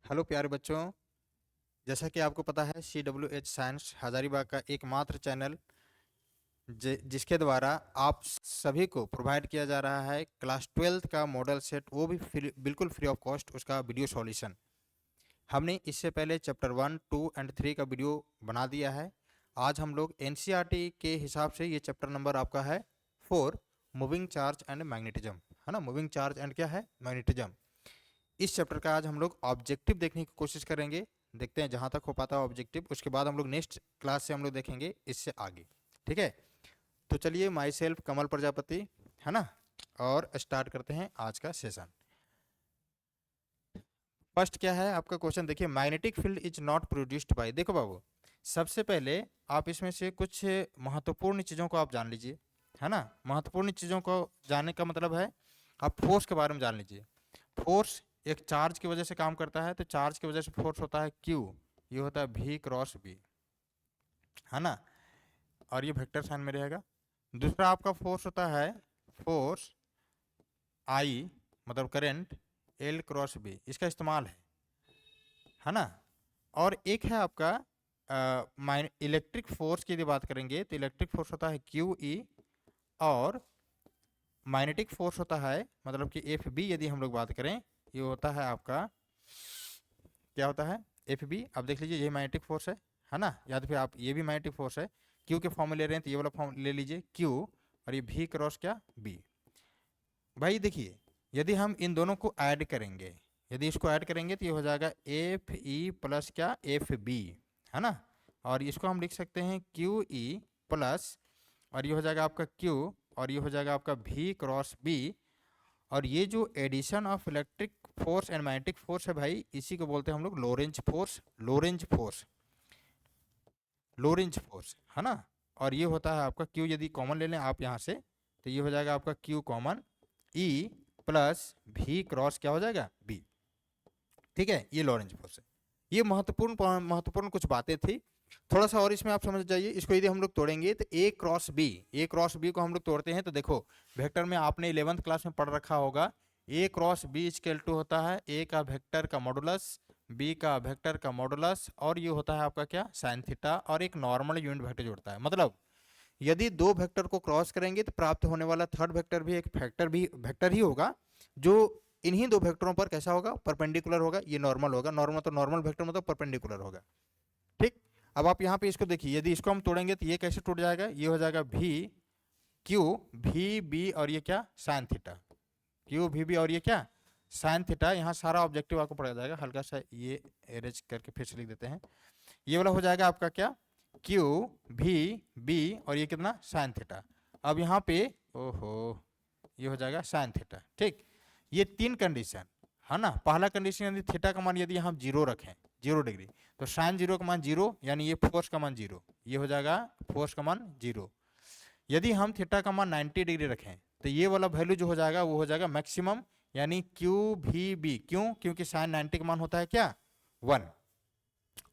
Hello प्यारे बच्चों, जैसा कि आपको पता है CWH साइंस हजारीबाग का एकमात्र चैनल जिसके द्वारा आप सभी को प्रोवाइड किया जा रहा है क्लास 12th का मॉडल सेट, वो भी बिल्कुल फ्री ऑफ कॉस्ट, उसका वीडियो सॉल्यूशन। हमने इससे पहले चैप्टर 1, 2 एंड 3 का वीडियो बना दिया है। आज हम लोग NCERT के हिसाब से ये चैप्टर नंबर आपका है 4, मूविंग चार्ज एंड मैग्नेटिज्म, है ना। मूविंग चार्ज एंड क्या है, मैग्नेटिज्म। इस चैप्टर का आज हम लोग ऑब्जेक्टिव देखने की कोशिश करेंगे। देखते हैं जहां तक हो पाता है ऑब्जेक्टिव, उसके बाद हम लोग नेक्स्ट क्लास से हम लोग देखेंगे इससे आगे। ठीक है, तो चलिए, माई सेल्फ कमल प्रजापति, है ना, और स्टार्ट करते हैं आज का सेशन। फर्स्ट क्या है आपका क्वेश्चन, देखिए, magnetic field is not produced by. देखो बाबू, सबसे पहले आप इसमें से कुछ महत्वपूर्ण चीज़ों को आप जान लीजिए, है ना। महत्वपूर्ण चीज़ों को जानने का मतलब है आप फोर्स के बारे में जान लीजिए। फोर्स एक चार्ज की वजह से काम करता है, तो चार्ज की वजह से फोर्स होता है Q, ये होता है V क्रॉस B, है ना, और ये वेक्टर साइन में रहेगा। दूसरा आपका फोर्स होता है फोर्स I, मतलब करंट L क्रॉस B, इसका इस्तेमाल है ना। और एक है आपका इलेक्ट्रिक फोर्स की यदि बात करेंगे तो इलेक्ट्रिक फोर्स होता है QE, और मैग्नेटिक फोर्स होता है मतलब कि FB। यदि हम लोग बात करें, ये होता है आपका, क्या होता है, FB। अब देख लीजिए, ये मैग्नेटिक फोर्स है ना, या तो फिर आप ये भी मैग्नेटिक फोर्स है। Q के फॉर्म में ले रहे हैं तो ये वाला फॉर्म ले लीजिए Q, और ये V क्रॉस क्या B। भाई देखिए, यदि हम इन दोनों को ऐड करेंगे, यदि इसको ऐड करेंगे तो ये हो जाएगा FE प्लस क्या, FB, है ना। और इसको हम लिख सकते हैं QE प्लस, और ये हो जाएगा आपका Q, और ये हो जाएगा आपका V क्रॉस B। और ये जो addition of electric force and magnetic force है भाई, इसी को बोलते हैं हम लोग Lorentz force, Lorentz force, Lorentz force, है ना। और ये होता है आपका Q, यदि कॉमन ले लें आप यहाँ से, तो ये हो जाएगा आपका Q common E plus V cross क्या हो जाएगा, B। ठीक है, ये लॉरेंज फोर्स है। ये महत्वपूर्ण महत्वपूर्ण कुछ बातें थी। थोड़ा सा और इसमें आप समझ जाइए। इसको यदि हम लोग तोड़ेंगे तो A cross B, A cross B को हम लोग तोड़ते हैं तो देखो, वेक्टर में आपने 11th क्लास में पढ़ रखा होगा, A cross B equal to होता है A का वेक्टर का मॉडुलस, B का वेक्टर का मॉडुलस, और ये होता है आपका क्या, साइन थीटा, और एक नॉर्मल यूनिट वेक्टर जोड़ता है। मतलब यदि दो वेक्टर को क्रॉस करेंगे तो प्राप्त होने वाला थर्ड वेक्टर भी एक वेक्टर ही होगा, जो इन्हीं दो वेक्टरों पर कैसा होगा, परपेंडिकुलर होगा। ये नॉर्मल होगा, नॉर्मल तो नॉर्मल वेक्टर मतलब परपेंडिकुलर होगा। ठीक, अब आप यहाँ पे इसको देखिए, यदि इसको हम तोड़ेंगे तो ये कैसे टूट जाएगा, ये हो जाएगा V Q V B, और ये क्या, sine theta, Q V B, और ये क्या, साइन थीटा। यहाँ सारा ऑब्जेक्टिव आपको पढ़ा जाएगा। हल्का सा ये एरेज करके फिर से लिख देते हैं। ये वाला हो जाएगा आपका क्या, Q V B, और ये कितना, साइन थीटा। अब यहाँ पे ओहो, ये हो जाएगा साइन थीटा। ठीक, ये तीन कंडीशन है ना। पहला कंडीशन, यदि थीटा का मान यदि हम 0 रखें, 0 डिग्री, तो साइन 0 का मान 0, यानी ये फोर्स का मान 0, ये हो जाएगा फोर्स का मान 0। यदि हम थीटा का मान 90 डिग्री रखें तो ये वाला वैल्यू जो हो जाएगा वो हो जाएगा मैक्सिमम, यानी क्यू भी बी। क्यों, क्योंकि साइन 90 का मान होता है क्या, 1।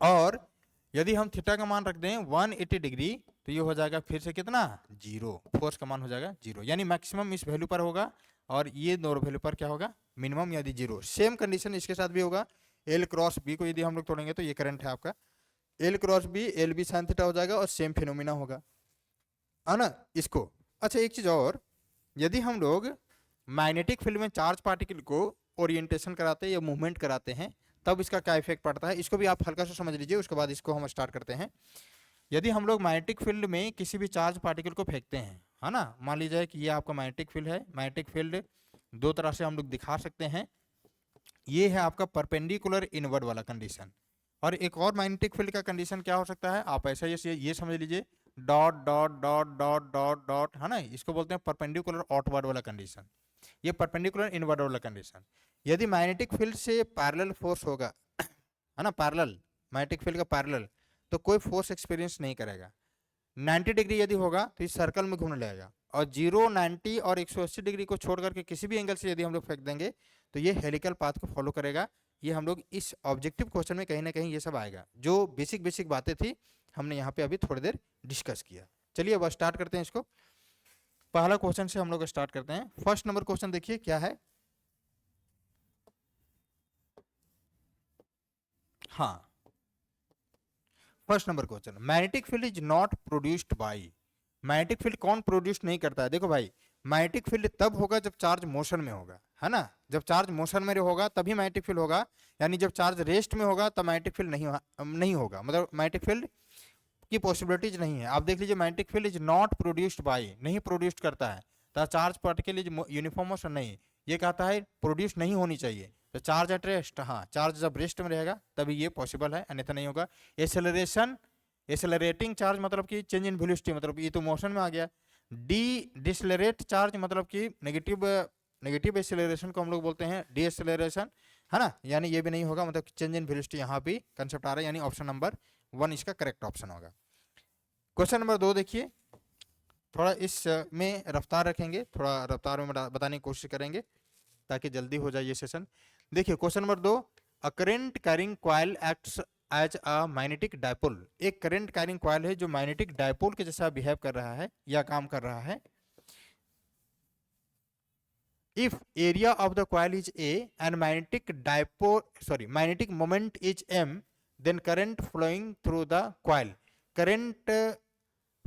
और यदि हम थीटा का मान रख दें 180 डिग्री, तो ये हो जाएगा फिर से कितना, 0, फोर्स का मान हो जाएगा 0, यानी मैक्सिमम इस वैल्यू पर होगा, और ये दोनों वैल्यू पर क्या होगा, मिनिमम, यदि 0। सेम कंडीशन इसके साथ भी होगा। L क्रॉस B को यदि हम लोग तोड़ेंगे तो ये करंट है आपका, L cross B, L B sine theta हो जाएगा, और सेम फिनोमिना होगा, है ना, इसको। अच्छा, एक चीज और, यदि हम लोग मैग्नेटिक फील्ड में चार्ज पार्टिकल को ओरिएंटेशन कराते हैं या मूवमेंट कराते हैं, तब इसका क्या इफेक्ट पड़ता है, इसको भी आप हल्का सा समझ लीजिए, उसके बाद इसको हम स्टार्ट करते हैं। यदि हम लोग मैग्नेटिक फील्ड में किसी भी चार्ज पार्टिकल को फेंकते हैं, है ना, मान लीजिए कि ये आपका मैग्नेटिक फील्ड है। मैग्नेटिक फील्ड दो तरह से हम लोग दिखा सकते हैं। ये है आपका परपेंडिकुलर इनवर्ड वाला कंडीशन, और एक और मैग्नेटिक फील्ड का कंडीशन क्या हो सकता है, आप ऐसा ये समझ लीजिए, dot dot dot dot dot dot, है ना, इसको बोलते हैं परपेंडिकुलर आउटवर्ड वाला कंडीशन। ये परपेंडिकुलर इनवर्ड वाला कंडीशन। यदि मैग्नेटिक फील्ड से पैरेलल फोर्स होगा, है ना, पैरेलल, मैग्नेटिक फील्ड का पैरेलल, तो कोई फोर्स एक्सपीरियंस नहीं करेगा। 90 डिग्री यदि होगा तो इस सर्कल में घूमने लगेगा, और 0, 90 और 180 डिग्री को छोड़ करके किसी भी एंगल से यदि हम लोग फेंक देंगे तो ये हेलिकल पाथ को फॉलो करेगा। ये हम लोग इस ऑब्जेक्टिव क्वेश्चन में कहीं ना कहीं ये सब आएगा, जो बेसिक बेसिक बातें थी हमने यहाँ पे अभी थोड़ी देर डिस्कस किया। चलिए अब स्टार्ट करते हैं इसको। पहला क्वेश्चन से हम लोग स्टार्ट करते हैं। फर्स्ट नंबर क्वेश्चन देखिए क्या है, हाँ, first number question, magnetic field is not produced by. Magnetic field कौन प्रोड्यूस नहीं करता है? देखो भाई, मैग्नेटिक फील्ड तब होगा जब चार्ज मोशन में होगा, है ना। जब चार्ज मोशन में होगा तभी मैग्नेटिक फील्ड होगा, यानी जब चार्ज रेस्ट में होगा तब मैग्नेटिक फील्ड नहीं होगा, मतलब मैग्नेटिक फील्ड की पॉसिबिलिटीज नहीं है। आप देख लीजिए, magnetic field is not produced by, नहीं प्रोड्यूस करता है। तो charge particle is uniform motion, नहीं, ये कहता है प्रोड्यूस नहीं होनी चाहिए। तो चार्ज एट रेस्ट, हाँ, चार्ज जब रेस्ट में रहेगा तभी ये पॉसिबल है, अन्यथा नहीं होगा। एसेलरेशन, एसेलरेटिंग चार्ज मतलब कि चेंज इन वेलोसिटी, मतलब ये तो मोशन में आ गया। डिसलेरेट चार्ज मतलब कि नेगेटिव एसेलरेशन को हम लोग बोलते हैं डी एसेलरेशन, है ना, यानी ये भी नहीं होगा, मतलब चेंज इन वेलोसिटी यहाँ भी कंसेप्ट आ रहा है, यानी ऑप्शन नंबर 1 इसका करेक्ट ऑप्शन होगा। क्वेश्चन नंबर 2 देखिए, थोड़ा इस में रफ्तार रखेंगे, थोड़ा रफ्तार में बताने की कोशिश करेंगे ताकि जल्दी हो जाए ये सेशन। देखिए question number 2, a current carrying coil acts as a magnetic dipole. एक करंट कैरिंग कॉइल है जो मैग्नेटिक डायपोल के जैसा बिहेव कर रहा है या काम कर रहा है। If area of the coil is A and magnetic moment is m, then current flowing through the coil, current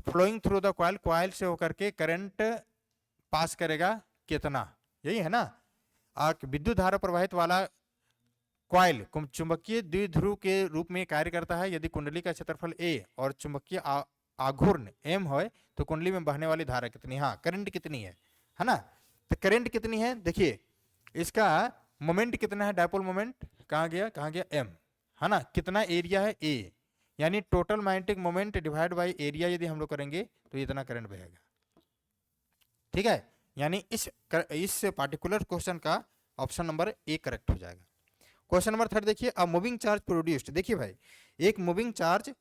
flowing through the coil, coil से होकर के करंट पास करेगा कितना, यही है ना। विद्युत धारा प्रवाहित वाला कॉइल चुंबकीय द्विध्रुव के रूप में कार्य करता है। यदि कुंडली का क्षेत्रफल a और चुंबकीय आघूर्ण m हो तो कुंडली में बहने वाली धारा कितनी, हाँ, करंट कितनी है ना। तो करंट कितनी है, देखिए इसका मोमेंट कितना है, डायपोल मोमेंट कहाँ गया m, है ना। कितना एरिया है a, यानी total magnetic moment divide by area यदि हम लोग करेंगे तो इतना करंट बहेगा, ठीक है। यानी इस पार्टिकुलर क्वेश्चन का ऑप्शन नंबर ए करेक्ट हो जाएगा। क्वेश्चन नंबर 3 देखिए, अ मूविंग चार्ज प्रोड्यूस्ड। देखिए भाई, एक मूविंग चार्ज,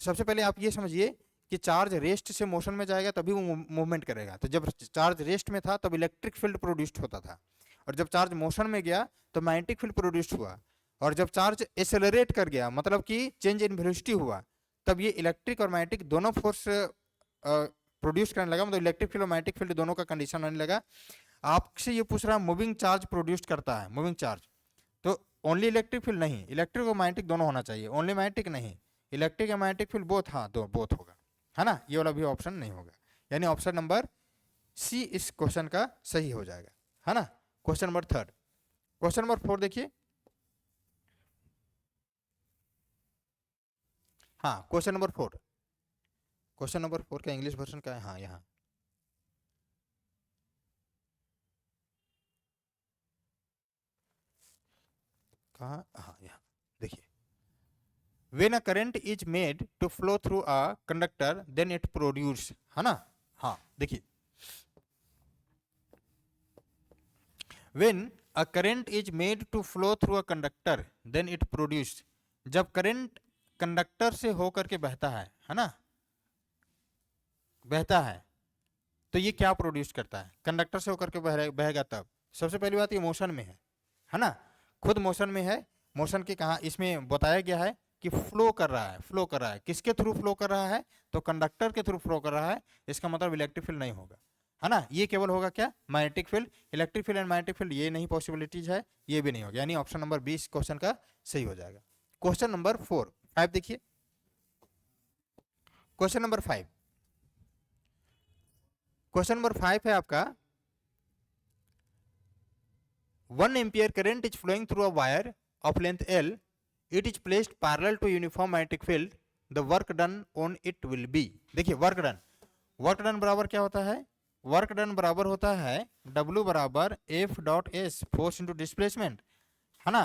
सबसे पहले आप ये समझिए कि चार्ज रेस्ट से मोशन में जाएगा तभी वो मूवमेंट करेगा। तो जब चार्ज रेस्ट में था तब इलेक्ट्रिक फील्ड प्रोड्यूस्ड होता था, और जब चार्ज मोशन में गया तो मैग्नेटिक फील्ड प्रोड्यूस्ड हुआ, और जब चार्ज एसेलरेट कर गया मतलब कि चेंज इन वेलोसिटी हुआ, तब ये इलेक्ट्रिक और मैग्नेटिक दोनों फोर्स प्रोड्यूस करने लगा, मतलब इलेक्ट्रिक फील्ड और मैग्नेटिक फील्ड दोनों का कंडीशन आने लगा। आपसे ये पूछ रहा है मूविंग चार्ज प्रोड्यूस करता है, मूविंग चार्ज, तो ओनली इलेक्ट्रिक फील्ड नहीं, इलेक्ट्रिक और मैग्नेटिक दोनों होना चाहिए, ओनली मैग्नेटिक नहीं, इलेक्ट्रिक और मैग्नेटिक फील्ड बोथ, हाँ, तो बोथ होगा, है ना। ये वाला भी ऑप्शन नहीं होगा, यानी ऑप्शन नंबर सी इस क्वेश्चन का सही हो जाएगा, है ना। क्वेश्चन नंबर 3, क्वेश्चन नंबर 4 देखिए, हाँ, क्वेश्चन नंबर 4, क्वेश्चन नंबर 4 का इंग्लिश वर्जन का है, हाँ, यहाँ कहाँ, हाँ, यहाँ देखिए, when a current is made to flow through a conductor then it produce, है ना। हाँ देखिए, when a current is made to flow through a conductor then it produce, जब करंट कंडक्टर से होकर के बहता है ना, बहता है, तो ये क्या प्रोड्यूस करता है, कंडक्टर से होकर के बहेगा तब। सबसे पहली बात, ये मोशन में है ना, खुद मोशन में है। मोशन के कहा इसमें बताया गया है कि फ्लो कर रहा है, फ्लो कर रहा है, किसके थ्रू फ्लो कर रहा है, तो कंडक्टर के थ्रू फ्लो कर रहा है, इसका मतलब इलेक्ट्रिक फील्ड नहीं होगा, है ना। ये केवल होगा क्या, magnetic field, electric field and magnetic field ये नहीं पॉसिबिलिटीज है, ये भी नहीं होगा, यानी ऑप्शन नंबर 20 क्वेश्चन का सही हो जाएगा। क्वेश्चन नंबर 5 देखिए, क्वेश्चन नंबर 5, क्वेश्चन नंबर 5 है आपका, 1 ampere current is flowing through a wire of length L, it is placed parallel to uniform magnetic field, the work done on it will be। देखिए work done बराबर क्या होता है, work done बराबर होता है W बराबर F dot S, force into displacement, है ना।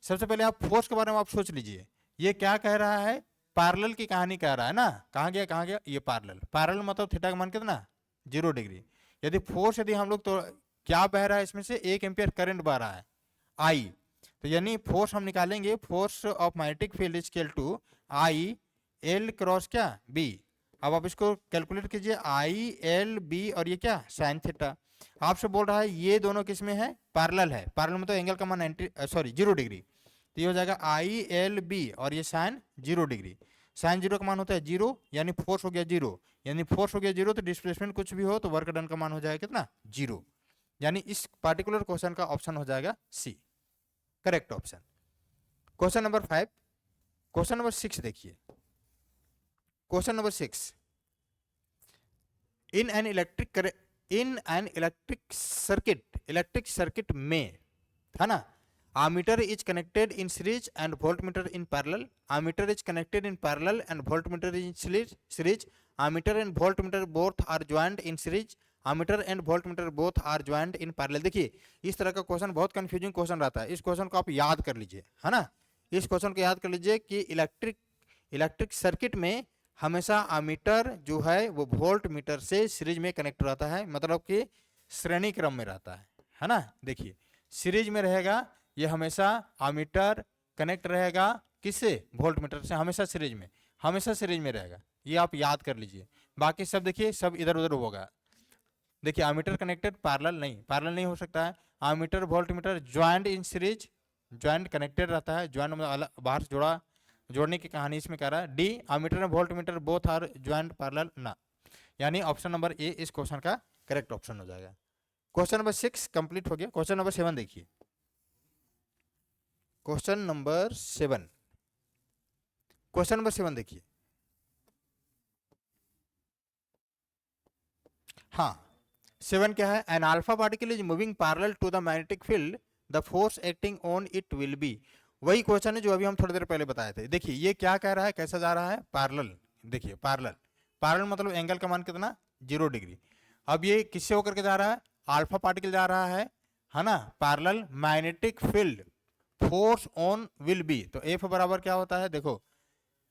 सबसे पहले आप फोर्स के बारे में आप सोच लीजिए, ये क्या कह रहा है, पैरेलल की कहानी कह रहा है ना, कहाँ गया ये पैरेलल मतलब थीटा का मान कितना, 0 डिग्री। यदि फोर्स यदि हम लोग, तो क्या बह रहा है इसमें से, 1 एम्पियर करंट बह रहा है I, तो यानी फोर्स हम निकालेंगे, force of magnetic field is equal to I L cross क्या बी। अब आप इसको कैलकुलेट कीजिए, आई एल बी और ये क्या साइन थीटा। आपसे बोल रहा है ये दोनों किस में है, पैरेलल है, पैरेलल में तो एंगल का मान 0 डिग्री, तो ये हो जाएगा आई एल बी और ये साइन 0 डिग्री। साइन 0 का मान होता है 0, यानी फोर्स हो गया 0, यानी फोर्स हो गया 0, तो डिस्प्लेसमेंट कुछ भी हो तो वर्क डन का मान हो जाएगा कितना, 0, यानी इस पार्टिकुलर क्वेश्चन का ऑप्शन हो जाएगा C, correct option. Question number 5, question number 6 देखिए। Question number 6, in an electric circuit में, है ना, ammeter is connected in series and voltmeter in parallel. Ammeter is connected in parallel and voltmeter in series. Ammeter and voltmeter both are joined in series. Ammeter and voltmeter both are joined in parallel. देखिए इस तरह का question बहुत confusing question रहता है। इस question को आप याद कर लीजिए, है ना, इस क्वेश्चन को याद कर लीजिए कि इलेक्ट्रिक सर्किट में हमेशा अमीटर जो है वो वोल्ट मीटर से सीरीज में कनेक्ट रहता है, मतलब कि श्रेणी क्रम में रहता है ना। देखिए सीरीज में रहेगा, ये हमेशा अमीटर कनेक्ट रहेगा किससे, वोल्ट मीटर से, हमेशा सीरीज में रहेगा, ये आप याद कर लीजिए। बाकी सब देखिए सब इधर उधर होगा। देखिए अमीटर कनेक्टेड, पैरेलल नहीं हो सकता है। Ammeter volt meter joint in series, joint connected रहता है, ज्वाइंट मतलब बाहर से जोड़ने की कहानी इसमें कर रहा है। D, ammeter and voltmeter both are joint parallel ना, यानी ऑप्शन नंबर ए इस क्वेश्चन का करेक्ट ऑप्शन हो जाएगा। क्वेश्चन नंबर 6 कंप्लीट हो गया। क्वेश्चन नंबर 7 देखिए। क्वेश्चन नंबर 7, क्वेश्चन नंबर 7 देखिए। हाँ 7 क्या है, an alpha particle is moving parallel to the magnetic field, the force acting on it will be. वही क्वेश्चन है जो अभी हम थोड़ी देर पहले बताए थे। देखिए ये क्या कह रहा है, कैसा जा रहा है, पैरेलल। देखिए पैरेलल मतलब एंगल का मान कितना, 0 डिग्री। अब ये किससे होकर के जा रहा है, अल्फा पार्टिकल जा रहा है ना, parallel magnetic field, force on will be. तो एफ बराबर क्या होता है, देखो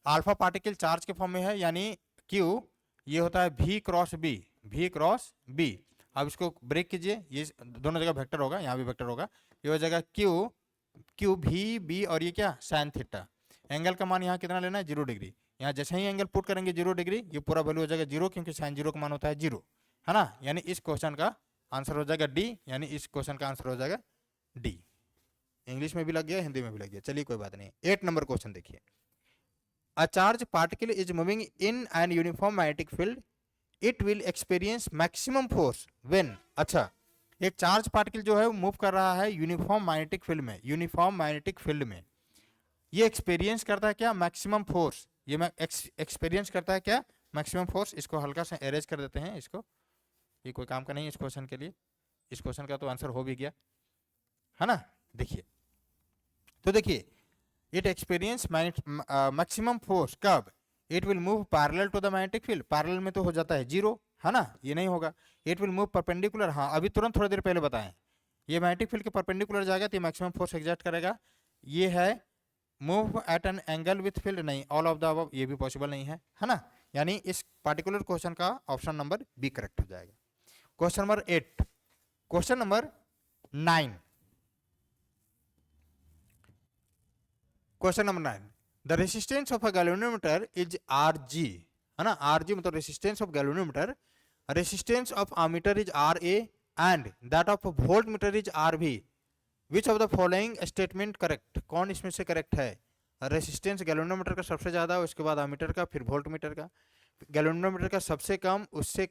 अल्फा पार्टिकल चार्ज के फॉर्म में है, यानी क्यू ये होता है v क्रॉस बी। अब इसको ब्रेक कीजिए, ये दोनों जगह वेक्टर होगा, यहाँ भी वेक्टर होगा, ये हो जाएगा क्यू भी बी और ये क्या साइन थीटा। एंगल का मान यहाँ कितना लेना है, 0 डिग्री। यहाँ जैसे ही एंगल पुट करेंगे 0 डिग्री, ये पूरा वैल्यू हो जाएगा 0, क्योंकि साइन 0 का मान होता है 0, है ना। यानी इस क्वेश्चन का आंसर हो जाएगा डी, यानी इस क्वेश्चन का आंसर हो जाएगा डी। इंग्लिश में भी लग गया, हिंदी में भी लग गया, चलिए कोई बात नहीं। 8 नंबर क्वेश्चन देखिए। A charge particle is moving in an uniform magnetic field, it will experience maximum force when. अच्छा, एक चार्ज पार्टिकल जो है वो मूव कर रहा है यूनिफॉर्म मैग्नेटिक फील्ड में, ये एक्सपीरियंस करता है क्या, मैक्सिमम फोर्स। ये एक्सपीरियंस करता है क्या, मैक्सिमम फोर्स। इसको हल्का सा एरेज कर देते हैं इसको, ये कोई काम का नहीं है इस क्वेश्चन के लिए। इस क्वेश्चन का तो आंसर हो भी गया, है ना। देखिए तो देखिए इट एक्सपीरियंस मैक्सिमम फोर्स कब, it will move parallel to the magnetic field. Parallel में तो हो जाता है 0, है ना, ये नहीं होगा। इट विल मूव परपेंडिकुलर, हाँ अभी तुरंत थोड़ी देर पहले बताएं, ये मैग्नेटिक फील्ड के परपेंडिकुलर जाएगा तो ये मैक्सिमम फोर्स एग्जर्ट करेगा। ये है move at an angle with field, नहीं, ऑल ऑफ द अबव ये भी पॉसिबल नहीं है ना। यानी इस पार्टिकुलर क्वेश्चन का ऑप्शन नंबर बी करेक्ट हो जाएगा। Question number 8, question number 9, question number 9, the resistance of a galvanometer is Rg, है ना, Rg मतलब resistance of galvanometer, resistance of ammeter is Ra and that of voltmeter is Rv, which of the following statement correct. कौन इसमें से correct है, resistance galvanometer का सबसे ज्यादा, उसके बाद अमीटर का, फिर वोल्टमीटर का। गैल्वेनोमीटर का सबसे कम, उससे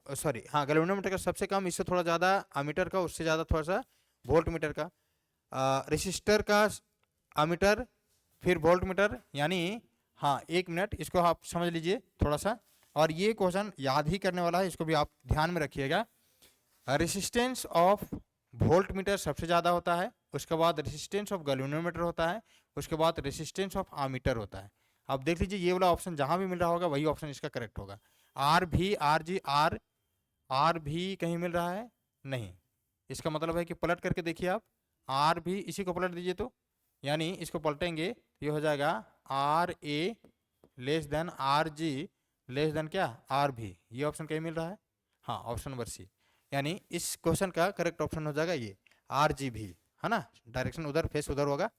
सॉरी हाँ गैल्वेनोमीटर का सबसे कम, इससे थोड़ा ज्यादा अमीटर का, उससे ज्यादा थोड़ा सा वोल्टमीटर का। रेसिस्टर का अमीटर फिर वोल्टमीटर, यानी हाँ 1 मिनट इसको आप समझ लीजिए थोड़ा सा, और ये क्वेश्चन याद ही करने वाला है, इसको भी आप ध्यान में रखिएगा। रेसिस्टेंस ऑफ वोल्टमीटर सबसे ज़्यादा होता है, उसके बाद रेसिस्टेंस ऑफ गैल्वेनोमीटर होता है, उसके बाद रेसिस्टेंस ऑफ अमीटर होता है। अब देख लीजिए ये वाला ऑप्शन जहाँ भी मिल रहा होगा वही ऑप्शन इसका करेक्ट होगा। आर भी कहीं मिल रहा है नहीं, इसका मतलब है कि पलट करके देखिए आप, आर भी इसी को पलट दीजिए, तो यानी इसको पलटेंगे ये हो जाएगा RA less than RG less than क्या RV। ये ऑप्शन कहीं मिल रहा है, हाँ ऑप्शन नंबर सी, यानी इस क्वेश्चन का करेक्ट ऑप्शन हो जाएगा ये RGV, है ना, डायरेक्शन उधर, फेस उधर होगा।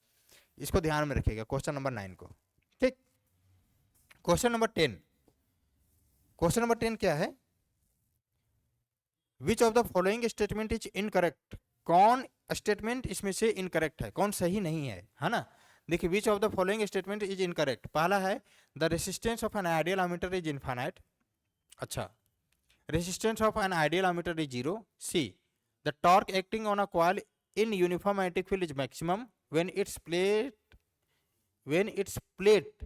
इसको ध्यान में रखिएगा क्वेश्चन नंबर 9 को, ठीक। क्वेश्चन नंबर 10, क्वेश्चन नंबर 10 क्या है, विच of the following statement is incorrect. कौन स्टेटमेंट इसमें से इनकरेक्ट है, कौन सही नहीं है ना। देखिए which of the following statement is incorrect. पहला है the resistance of an ideal ammeter is infinite. अच्छा, resistance of an ideal ammeter is 0। C, the torque acting on a coil in uniform magnetic field is maximum when its plate when its plate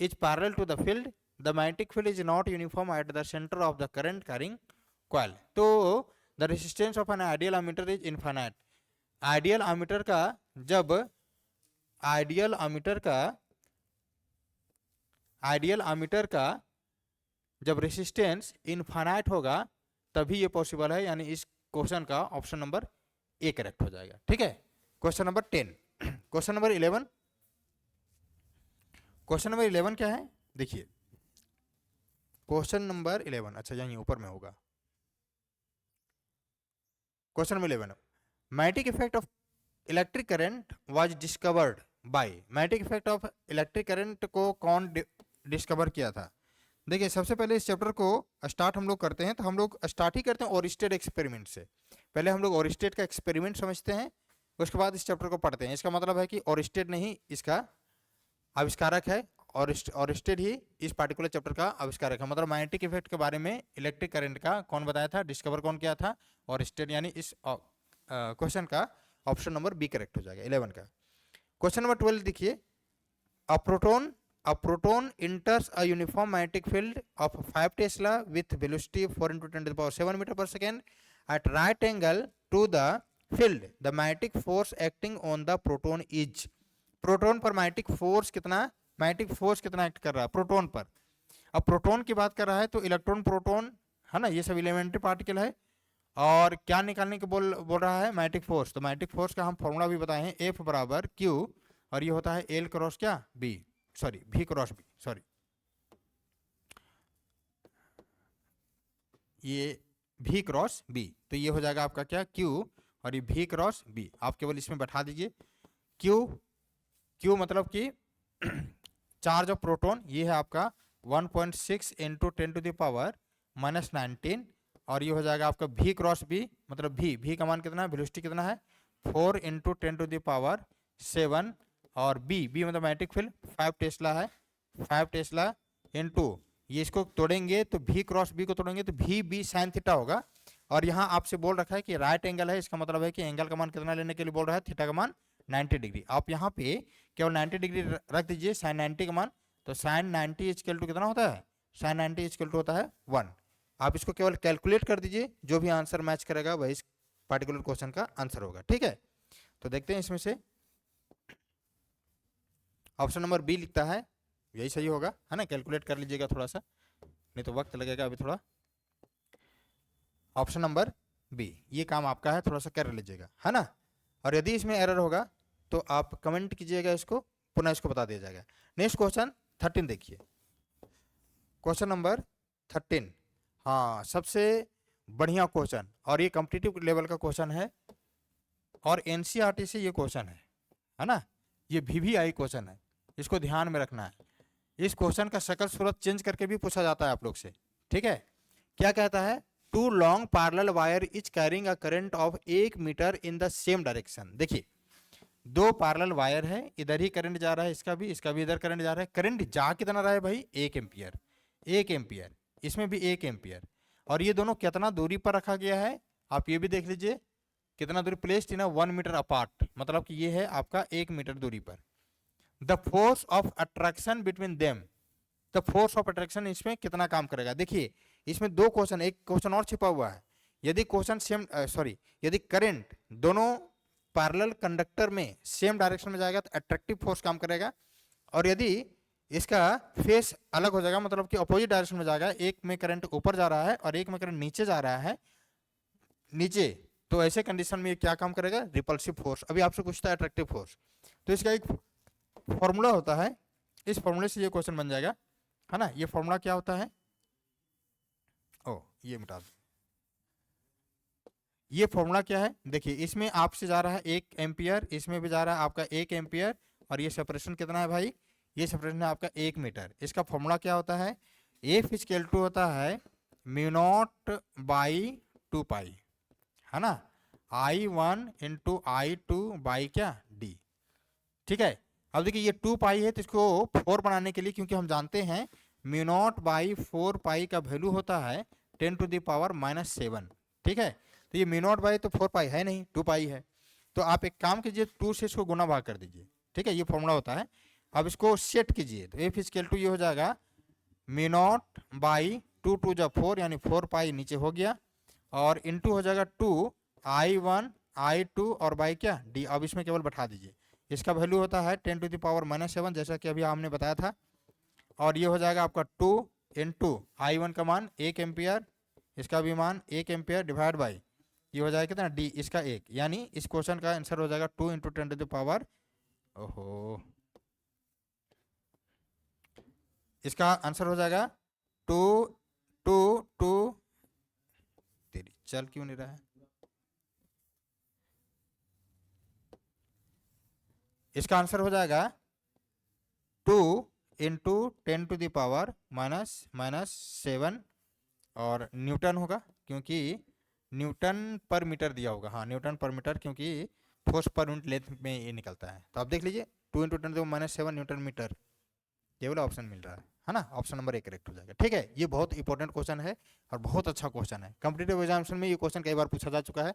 is parallel to the field, the magnetic field is not uniform at the center of the current carrying coil. तो the resistance of an ideal ammeter is infinite. Ideal ammeter का जब ideal ammeter का जब resistance infinite होगा तभी ये possible है, यानी इस क्वेश्चन का ऑप्शन नंबर ए करेक्ट हो जाएगा। ठीक है, question number 10। Question number 11, question number 11 क्या है देखिए, क्वेश्चन नंबर 11, अच्छा यहीं ऊपर में होगा। Question number 11, magnetic effect of electric current was discovered by, magnetic effect of electric current को कौन डिस्कवर किया था? देखिए सबसे पहले इस चैप्टर को स्टार्ट हम लोग करते हैं, तो हम लोग स्टार्ट ही करते हैं ओरिस्टेड एक्सपेरिमेंट से। पहले हम लोग ओरिस्टेड का एक्सपेरिमेंट समझते हैं, उसके बाद इस चैप्टर को पढ़ते हैं। इसका मतलब है कि ओरिस्टेड नहीं इसका आविष्कारक है, और ओरिस्टेड ही इस पार्टिकुलर चैप्टर का आविष्कारक है। मतलब मैग्नेटिक इफेक्ट के बारे में इलेक्ट्रिक करंट का कौन बताया था, डिस्कवर कौन किया था? ओरिस्टेड, यानी इस क्वेश्चन का ऑप्शन नंबर बी करेक्ट हो जाएगा 11 का। क्वेश्चन नंबर 12 देखिए, a proton enters a uniform magnetic field of 5 Tesla with velocity 4 × 10⁷ meter per second at right angle to the field. The magnetic force acting on the proton is, proton पर magnetic force कितना act कर रहा है proton पर। अब proton की बात कर रहा है तो इलेक्ट्रॉन प्रोटॉन है ना, ये सब एलिमेंट्री पार्टिकल है, और क्या निकालने के बोल रहा है? Magnetic force. तो मैग्नेटिक फोर्स का हम फॉर्मूला भी बताए हैं, F बराबर Q, और ये होता है L क्रॉस क्या B, sorry V cross B, sorry ये V क्रॉस B, तो ये हो जाएगा आपका क्या Q, और ये V क्रॉस B। आप केवल इसमें बैठा दीजिए Q मतलब कि चार्ज ऑफ प्रोटॉन, ये है आपका 1.6 × 10⁻⁻19, और ये हो जाएगा आपका V क्रॉस B, मतलब V का मान कितना है, वेलोसिटी कितना है 4 × 10⁻7, और B मतलब मैग्नेटिक फील्ड 5 टेस्ला है, 5 टेस्ला इंटू ये, इसको तोड़ेंगे तो V क्रॉस B को तोड़ेंगे तो VB sin थीटा होगा। और यहाँ आपसे बोल रखा है कि राइट एंगल है, इसका मतलब है कि एंगल का मान कितना लेने के लिए बोल रहा है, थीटा का मान 90 डिग्री। आप यहाँ पे केवल 90 डिग्री रख दीजिए, sin 90 का मान, तो sin 90 इक्वल टू कितना होता है, sin 90 इक्वल टू होता है 1। आप इसको केवल कैलकुलेट कर दीजिए, जो भी आंसर मैच करेगा वही इस पार्टिकुलर क्वेश्चन का आंसर होगा। ठीक है, तो देखते हैं इसमें से ऑप्शन नंबर बी लिखता है, यही सही होगा, है ना। कैलकुलेट कर लीजिएगा थोड़ा सा, नहीं तो वक्त लगेगा अभी थोड़ा। ऑप्शन नंबर बी, ये काम आपका है, थोड़ा सा कर लीजिएगा, है ना। और यदि इसमें एरर होगा तो आप कमेंट कीजिएगा, इसको पुनः इसको बता दिया जाएगा। नेक्स्ट क्वेश्चन 13 देखिए, क्वेश्चन नंबर 13, हाँ सबसे बढ़िया क्वेश्चन, और ये कॉम्पिटिटिव लेवल का क्वेश्चन है, और एनसीईआरटी से ये क्वेश्चन है ना। ये VVI क्वेश्चन है, इसको ध्यान में रखना है। इस क्वेश्चन का शक्ल सूरत चेंज करके भी पूछा जाता है आप लोग से। ठीक है, क्या कहता है, 2 long parallel wire is carrying a current of 1 metre in the same direction. देखिए 2 पैरेलल वायर है, इधर ही करंट जा रहा है, इसका भी इधर करंट जा रहा है। करंट जा कितना रहा है भाई, 1 एम्पियर, 1 एम्पियर, इसमें भी 1 एम्पियर, और ये दोनों कितना दूरी पर रखा गया है, आप ये भी देख लीजिए कितना दूरी प्लेस्ड इन 1 मीटर अपार्ट, मतलब कि ये है आपका 1 मीटर दूरी पर। The force of attraction between them, the force of attraction इसमें कितना काम करेगा। देखिए इसमें 2 क्वेश्चन, एक क्वेश्चन और छिपा हुआ है। यदि क्वेश्चन सेम यदि करंट दोनों पैरेलल कंडक्टर में सेम डायरेक्शन में जाएगा तो अट्रैक्टिव फोर्स काम करेगा, और यदि इसका फेस अलग हो जाएगा, मतलब कि अपोजिट डायरेक्शन में जाएगा, एक में करंट ऊपर जा रहा है और एक में करंट नीचे जा रहा है, नीचे, तो ऐसे कंडीशन में ये क्या काम करेगा, रिपल्सिव फोर्स। अभी आपसे पूछता है अट्रैक्टिव फोर्स, तो इसका एक फॉर्मूला होता है, इस फॉर्मूले से ये क्वेश्चन बन जाएगा, है ना। ये फॉर्मूला क्या होता है, ये मिटा दो, ये फॉर्मूला क्या है, देखिए इसमें आपसे जा रहा है 1 एम्पियर, इसमें भी जा रहा है आपका 1 एम्पियर, और ये सेपरेशन कितना है भाई, ये सेपरेशन है आपका 1 मीटर। इसका फॉर्मूला क्या होता है, F इक्वल टू होता है μ0/2π, है ना, I1 × I2 क्या D। ठीक है, अब देखिए ये 2π है, तो इसको 4 बनाने के लिए, क्योंकि हम जानते हैं μ0/4π का वैल्यू होता है 10⁻⁻7। ठीक है, तो ये μ0 तो 4π है नहीं, 2π है, तो आप एक काम कीजिए 2 से इसको गुना भाग कर दीजिए। ठीक है, ये फॉर्मूला होता है। अब इसको सेट कीजिए तो एफ इजकल टू ये हो जाएगा म्यू नॉट बाई 2 × 4 यानी 4 पाई नीचे हो गया, और इनटू हो जाएगा 2 I1 I2 और बाई क्या डी। अब इसमें केवल बैठा दीजिए, इसका वैल्यू होता है 10⁻⁻7 जैसा कि अभी हमने बताया था, और ये हो जाएगा आपका 2 इंटू I1 का मान 1 एम्पियर, इसका भी मान 1 एम्पियर डिवाइड बाई ये हो जाएगा कितना डी, इसका 1, यानी इस क्वेश्चन का आंसर हो जाएगा 2 × 10⁻, ओहो, इसका आंसर हो जाएगा 2 2 2, तेरी चल क्यों नहीं रहा है, इसका आंसर हो जाएगा 2 इंटू 10⁻⁻⁻7 और न्यूटन होगा, क्योंकि न्यूटन पर मीटर दिया होगा, हाँ न्यूटन पर मीटर, क्योंकि फोर्स पर यूनिट लेंथ में ये निकलता है। तो आप देख लीजिए 2 × 10⁻7 न्यूटन मीटर, केवल ऑप्शन मिल रहा है ना, ऑप्शन नंबर 1 करेक्ट हो जाएगा। ठीक है, ये बहुत इंपॉर्टेंट क्वेश्चन है और बहुत अच्छा क्वेश्चन है, कॉम्पिटिटिव एग्जामिनेशन में ये क्वेश्चन कई बार पूछा जा चुका है।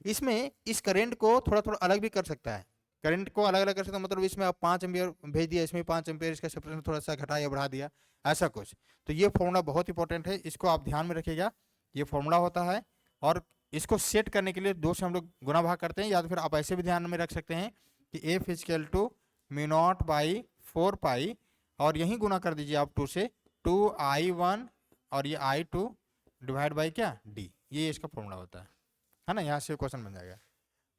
इसमें इस करंट को थोड़ा थोड़ा अलग भी कर सकता है, करंट को अलग अलग कर सकता है, मतलब इसमें आप 5 एम्पियर भेज दिया, इसमें 5 एम्पियर, इसका सेपरेशन थोड़ा सा घटा या बढ़ा दिया, ऐसा कुछ। तो ये फॉर्मूला बहुत इंपॉर्टेंट है, इसको आप ध्यान में रखिएगा, ये फॉर्मूला होता है। और इसको सेट करने के लिए 2 से हम लोग गुना भाग करते हैं, या तो फिर आप ऐसे भी ध्यान में रख सकते हैं कि F equal to mu not by 4 pi, और यहीं गुना कर दीजिए आप 2 से, 2I1 और ये I2 डिवाइड बाई क्या डी, ये इसका फॉर्मूला होता है ना। यहाँ से क्वेश्चन बन जाएगा।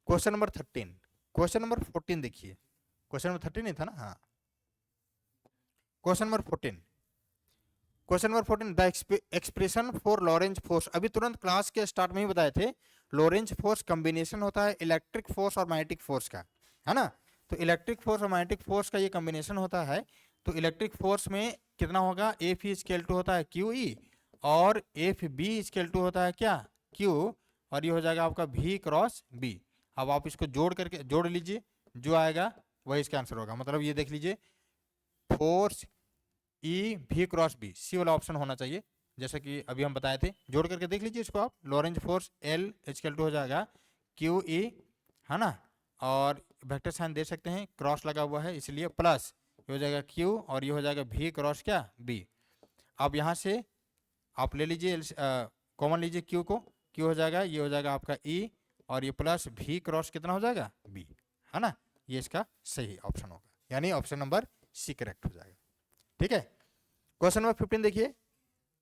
क्वेश्चन नंबर 13, क्वेश्चन नंबर 14 देखिए, क्वेश्चन नंबर 13 नहीं था ना, हाँ question number 14, question number 14 the expression for Lorentz force, अभी तुरंत क्लास के स्टार्ट में ही बताए थे, लॉरेंज फोर्स कॉम्बिनेशन होता है इलेक्ट्रिक फोर्स और मैग्नेटिक फोर्स का, है ना। तो इलेक्ट्रिक फोर्स और मैग्नेटिक फोर्स का ये कॉम्बिनेशन होता है। तो इलेक्ट्रिक फोर्स में कितना होगा, एफ इजकल टू होता है क्यू ई, और एफ बी इजकल टू होता है क्या क्यू, और ये हो जाएगा आपका V क्रॉस B। अब आप इसको जोड़ करके जोड़ लीजिए, जो आएगा वही इसका आंसर होगा। मतलब ये देख लीजिए force E V cross B, सी वाला ऑप्शन होना चाहिए, जैसा कि अभी हम बताए थे। जोड़ करके देख लीजिए इसको आप, Lorentz force L equal to हो जाएगा क्यू ई, है ना, और वेक्टर साइन दे सकते हैं, क्रॉस लगा हुआ है इसलिए प्लस, ये हो जाएगा Q और ये हो जाएगा V क्रॉस क्या B। अब यहाँ से आप ले लीजिए कॉमन लीजिए Q को, Q हो जाएगा, ये हो जाएगा आपका E, और ये प्लस V क्रॉस कितना हो जाएगा B, है ना। ये इसका सही ऑप्शन होगा, यानी ऑप्शन नंबर सी करेक्ट हो जाएगा। ठीक है, क्वेश्चन नंबर 15 देखिए,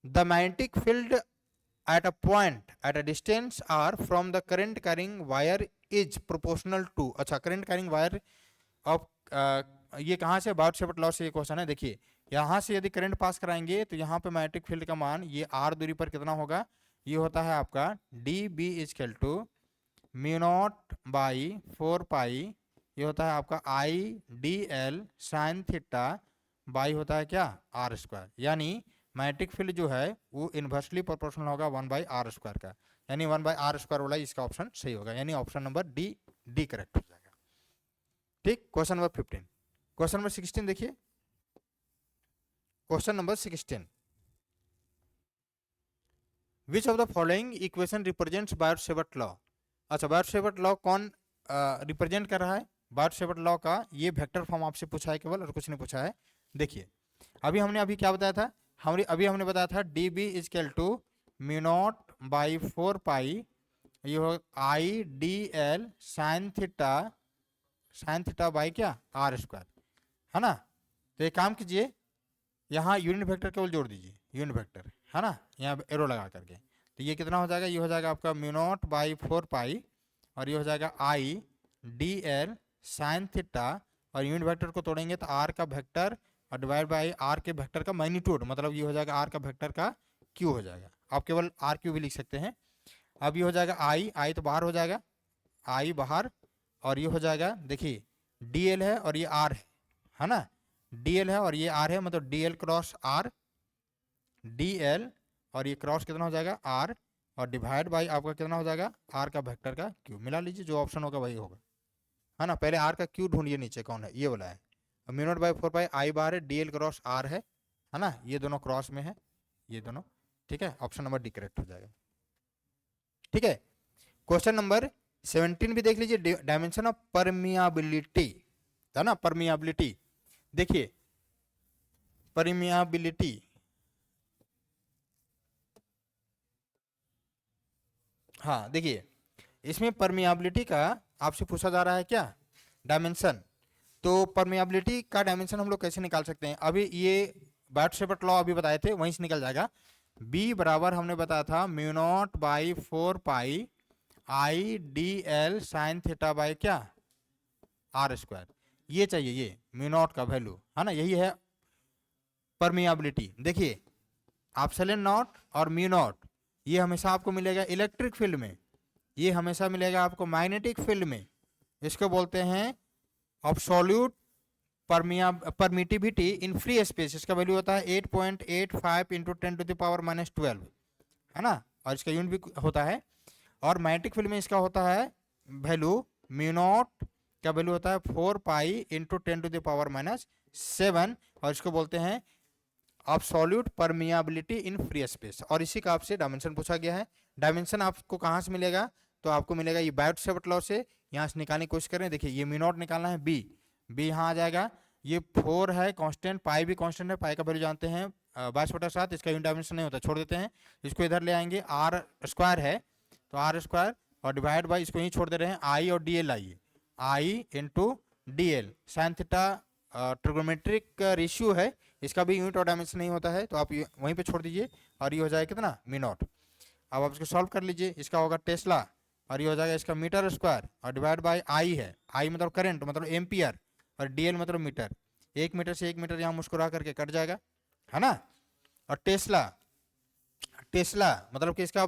the magnetic field at a point at a distance R from the current carrying wire is proportional to, अच्छा करंट कैरिंग वायर ऑफ, ये कहाँ से, बाउट शेपर्ट लॉ से ये क्वेश्चन है। देखिए यहाँ से यदि करंट पास कराएंगे तो यहाँ पे मैग्नेटिक फील्ड का मान ये r दूरी पर कितना होगा, ये होता है आपका D B equal to mu not by 4 pi, ये होता है आपका I/dl साइन थीटा बाई होता है क्या r², यानी मैग्नेटिक फील्ड जो है वो इन्वर्सली प्रोपोर्शनल होगा 1/r² का, यानी 1/r² वाला इसका ऑप्शन सही होगा, यानी ऑप्शन नंबर डी करेक्ट हो जाएगा। ठीक, क्वेश्चन नंबर 15, क्वेश्चन नंबर 16 देखिए, question number 16, which of the following equation represents Biot Savart law. अच्छा, बायोट सेवर्ट लॉ कौन रिप्रेजेंट कर रहा है, बायोट सेवर्ट लॉ का ये वेक्टर फॉर्म आपसे पूछा है केवल, और कुछ नहीं पूछा है। देखिए अभी क्या बताया था, हमने बताया था D B equal to mu not by 4 pi, ये हो I/dl साइन थीटा बाई क्या r², है ना। तो एक काम कीजिए, यहाँ यूनिट वेक्टर केवल जोड़ दीजिए, यूनिट वेक्टर, है ना, यहाँ एरो लगा करके, तो ये कितना हो जाएगा, ये हो जाएगा आपका म्यू नॉट बाई 4 पाई, और ये हो जाएगा I/dl साइन थीटा, और यूनिट वेक्टर को तोड़ेंगे तो r का वेक्टर और डिवाइड बाई r के वेक्टर का मैग्नीट्यूड, मतलब ये हो जाएगा r का वेक्टर का q हो जाएगा, आप केवल r/q भी लिख सकते हैं। अब ये हो जाएगा I तो बाहर हो जाएगा, I बाहर, और ये हो जाएगा देखिए dl है और ये r है ना, dl है और ये r है, मतलब dl क्रॉस r, dl और ये क्रॉस कितना हो जाएगा r, और डिवाइड बाई आपका कितना हो जाएगा r का वेक्टर का q, मिला लीजिए, जो ऑप्शन होगा वही होगा, है ना। पहले r का q ढूंढिए, नीचे कौन है, ये वाला है, mu not by 4 pi I बाहर है, dl क्रॉस r है ना, ये दोनों क्रॉस में है, ये दोनों। ठीक है, ऑप्शन नंबर डी करेक्ट हो जाएगा। ठीक है, क्वेश्चन नंबर 17 भी देख लीजिए, डायमेंशन ऑफ परमियाबिलिटी, है ना, परमियाबिलिटी। देखिए परमियाबिलिटी, हाँ देखिए इसमें परमियाबिलिटी का आपसे पूछा जा रहा है क्या, डायमेंशन। तो परमियाबिलिटी का डायमेंशन हम लोग कैसे निकाल सकते हैं, अभी ये बायोट-सेवर्ट लॉ अभी बताए थे, वहीं से निकल जाएगा। बी बराबर हमने बताया था mu not by 4 pi I D L sine theta by क्या, आर स्क्वायर। ये चाहिए, ये म्यू नॉट का वैल्यू है ना, यही है परमियाबिलिटी। देखिए एप्सिलॉन नॉट और म्यू नॉट ये हमेशा आपको मिलेगा इलेक्ट्रिक फील्ड में, ये हमेशा मिलेगा आपको मैग्नेटिक फील्ड में। इसको बोलते हैं absolute permittivity in free space. इसका वैल्यू होता है 8.85 इंटू 10⁻12, है ना, और इसका यूनिट भी होता है। और मैग्नेटिक फील्ड में इसका होता है वैल्यू म्यू नॉट का वैल्यू होता है 4 पाई इंटू 10⁻7, और इसको बोलते हैं absolute permeability in free space. और इसी का आपसे डायमेंशन पूछा गया है। डायमेंशन आपको कहाँ से मिलेगा, तो आपको मिलेगा ये बायोट-सेवर्ट लॉ से। यहाँ से निकालने की कोशिश करें, देखिए ये म्यू नॉट निकालना है, बी बी यहाँ आ जाएगा, ये 4 है कांस्टेंट, पाई भी कांस्टेंट है, पाई का वैल्यू जानते हैं 22/7, इसका यूनिट डायमेंशन नहीं होता, छोड़ देते हैं। इसको इधर ले आएंगे, आर स्क्वायर है तो आर स्क्वायर, और डिवाइड बाई इसको यहीं छोड़ दे रहे हैं, आई और डी एल आइए, I into D L sine theta trigonometric ratio है, इसका भी यूनिट और डायमेंशन नहीं होता है, तो आप वहीं पे छोड़ दीजिए, और ये हो जाएगा कितना म्यू नॉट। अब आप इसको सॉल्व कर लीजिए, इसका होगा टेस्ला, और ये हो जाएगा इसका मीटर स्क्वायर, और डिवाइड बाई आई है, आई मतलब करंट मतलब एम्पियर, और डीएल मतलब मीटर। 1 मीटर से 1 मीटर यहाँ मुस्कुरा करके कट जाएगा, है ना। और टेस्ला, टेस्ला मतलब कि इसका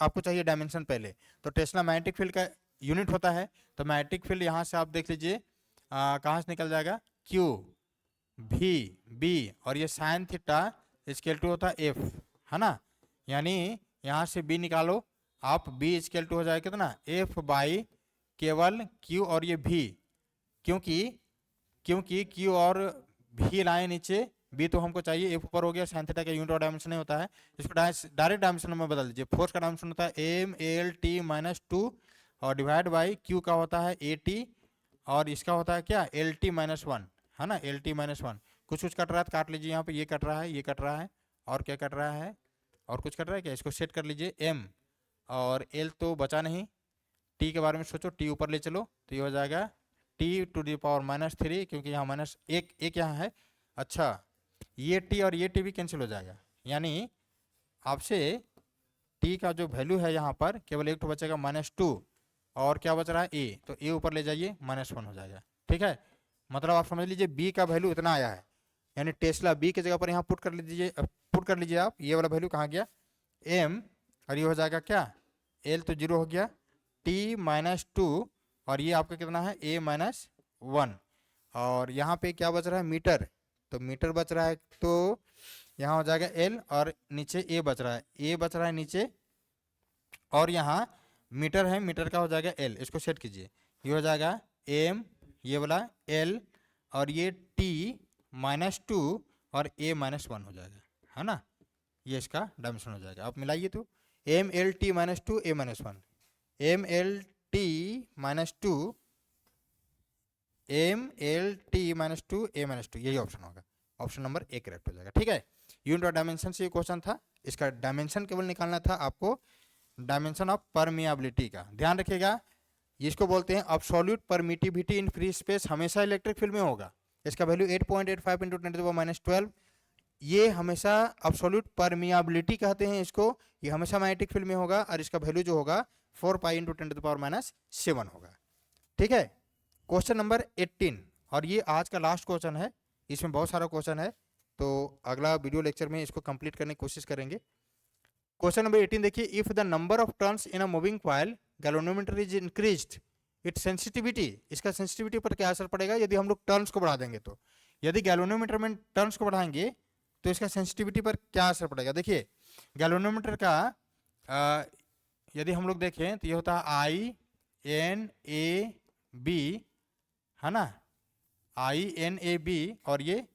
आपको चाहिए डायमेंशन पहले, तो टेस्ला मैग्नेटिक फील्ड का यूनिट होता है। तो मैग्नेटिक फील्ड यहाँ से आप देख लीजिए कहाँ से निकल जाएगा, क्यू भी बी, और ये साइन थीटा स्केल टू होता है एफ, है ना। यानी यहाँ से बी निकालो आप, बी स्केल टू हो जाएगा कितना, एफ बाई केवल क्यू और ये भी, क्योंकि क्यू और भी लाए नीचे, बी तो हमको चाहिए, एफ ऊपर हो गया, साइन थीटा का यूनिट और डायमेंशन नहीं होता है, इसको डायरेक्ट डायमेंशन में बदल दीजिए। फोर्स का डायमेंशन होता है एम एल टी माइनस 2, और डिवाइड बाई क्यू का होता है ए टी, और इसका होता है क्या एल टी माइनस 1, है ना, एल टी माइनस 1। कुछ कट रहा है तो काट लीजिए, यहाँ पे ये कट रहा है, ये कट रहा है, और क्या कट रहा है, और कुछ कट रहा है क्या, इसको सेट कर लीजिए। एम और एल तो बचा नहीं, टी के बारे में सोचो, टी ऊपर ले चलो, तो ये हो जाएगा t⁻⁻3, क्योंकि यहाँ माइनस एक यहाँ है। अच्छा ये टी और ये टी भी कैंसिल हो जाएगा, यानी आपसे टी का जो वैल्यू है यहाँ पर केवल एक तो बचेगा -2, और क्या बच रहा है ए, तो ए ऊपर ले जाइए -1 हो जाएगा, ठीक है। मतलब आप समझ लीजिए बी का वैल्यू इतना आया है, यानी टेस्ला बी की जगह पर यहाँ पुट कर लीजिए आप, ये वाला वैल्यू कहाँ गया एम, और ये हो जाएगा क्या एल तो 0 हो गया, t-2, और ये आपका कितना है a-1, और यहाँ पे क्या बच रहा है मीटर, तो मीटर बच रहा है, तो यहाँ हो जाएगा l, और नीचे a बच रहा है, a बच रहा है नीचे, और यहाँ मीटर है, मीटर का हो जाएगा l, इसको सेट कीजिए, ये हो जाएगा m, ये वाला l, और ये t-2 और a-1 हो जाएगा, है ना, ये इसका डायमेंशन हो जाएगा। आप मिलाइए तो m-l-t-2 a-1, m-l-t-2 m-l-t-2 a-2, यही ऑप्शन होगा, ऑप्शन नंबर ए करेक्ट हो जाएगा, ठीक है। यूनिट और डायमेंशन से ये क्वेश्चन था, इसका डायमेंशन केवल निकालना था आपको, डायमेंशन ऑफ परमियाबिलिटी का ध्यान रखिएगा। इसको बोलते हैं absolute permittivity in free space, हमेशा इलेक्ट्रिक फील्ड में होगा, इसका वैल्यू 8.85 इंटू 10⁻12, ये हमेशा अब्सोल्यूट परमियाबिलिटी कहते हैं इसको, ये हमेशा मैग्नेटिक फील्ड में होगा, और इसका वैल्यू जो होगा 4 पाई इंटू 10⁻7 होगा, ठीक है। क्वेश्चन नंबर 18, और ये आज का लास्ट क्वेश्चन है, इसमें बहुत सारा क्वेश्चन है, तो अगला वीडियो लेक्चर में इसको कंप्लीट करने की कोशिश करेंगे। क्वेश्चन नंबर 18 देखिए, if the number of turns in a moving coil galvanometer is increased it's sensitivity, इसका सेंसिटिविटी पर क्या असर पड़ेगा यदि हम लोग टर्न्स को बढ़ा देंगे, तो यदि गैल्वेनोमीटर में टर्न्स को बढ़ाएंगे तो इसका सेंसिटिविटी पर क्या असर पड़ेगा। देखिए गैल्वेनोमीटर का यदि हम लोग देखें तो ये होता है INAB, है ना, INAB, और ये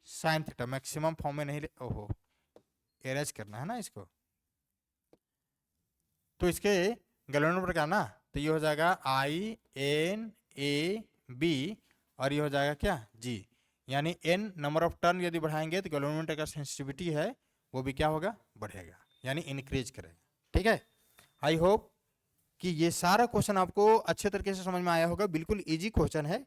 साइन थीटा, मैक्सिमम फॉर्म में नहीं, ओहो एरेज करना है ना इसको, तो इसके गैल्वेनोमीटर का ना, तो ये हो जाएगा INAB, और ये हो जाएगा क्या g, यानी n नंबर ऑफ टर्न यदि बढ़ाएंगे तो गैल्वेनोमीटर का सेंसिटिविटी है वो भी क्या होगा, बढ़ेगा, यानी इंक्रीज करेगा। ठीक है, आई होप कि ये सारा क्वेश्चन आपको अच्छे तरीके से समझ में आया होगा। बिल्कुल इजी क्वेश्चन है।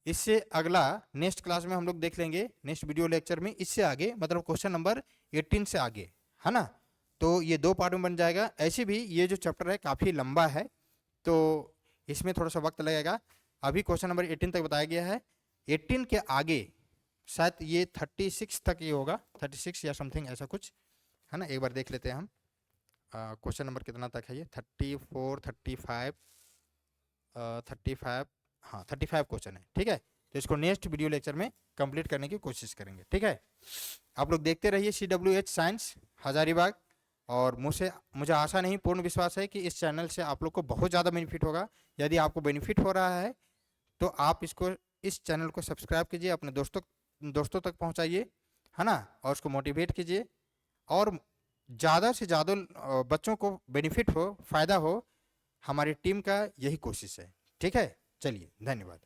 इससे अगला नेक्स्ट क्लास में हम लोग देख लेंगे, नेक्स्ट वीडियो लेक्चर में इससे आगे, मतलब क्वेश्चन नंबर 18 से आगे, है ना। तो ये 2 पार्ट में बन जाएगा। ऐसे भी ये जो चैप्टर है काफ़ी लंबा है, तो इसमें थोड़ा सा वक्त लगेगा। अभी क्वेश्चन नंबर 18 तक बताया गया है। 18 के आगे शायद ये 36 तक ये होगा, 36 या समथिंग ऐसा कुछ, है ना। एक बार देख लेते हैं हम क्वेश्चन नंबर कितना तक है ये, 34, 35, 35, हाँ 35 क्वेश्चन है। ठीक है, तो इसको नेक्स्ट वीडियो लेक्चर में कंप्लीट करने की कोशिश करेंगे। ठीक है, आप लोग देखते रहिए CWH साइंस हजारीबाग, और मुझे आशा नहीं पूर्ण विश्वास है कि इस चैनल से आप लोग को बहुत ज़्यादा बेनिफिट होगा। यदि आपको बेनिफिट हो रहा है तो आप इस चैनल को सब्सक्राइब कीजिए, अपने दोस्तों तक पहुंचाइए, है ना, और उसको मोटिवेट कीजिए, और ज़्यादा से ज़्यादा बच्चों को बेनिफिट हो, फ़ायदा हो। हमारी टीम का यही कोशिश है। ठीक है, चलिए, धन्यवाद।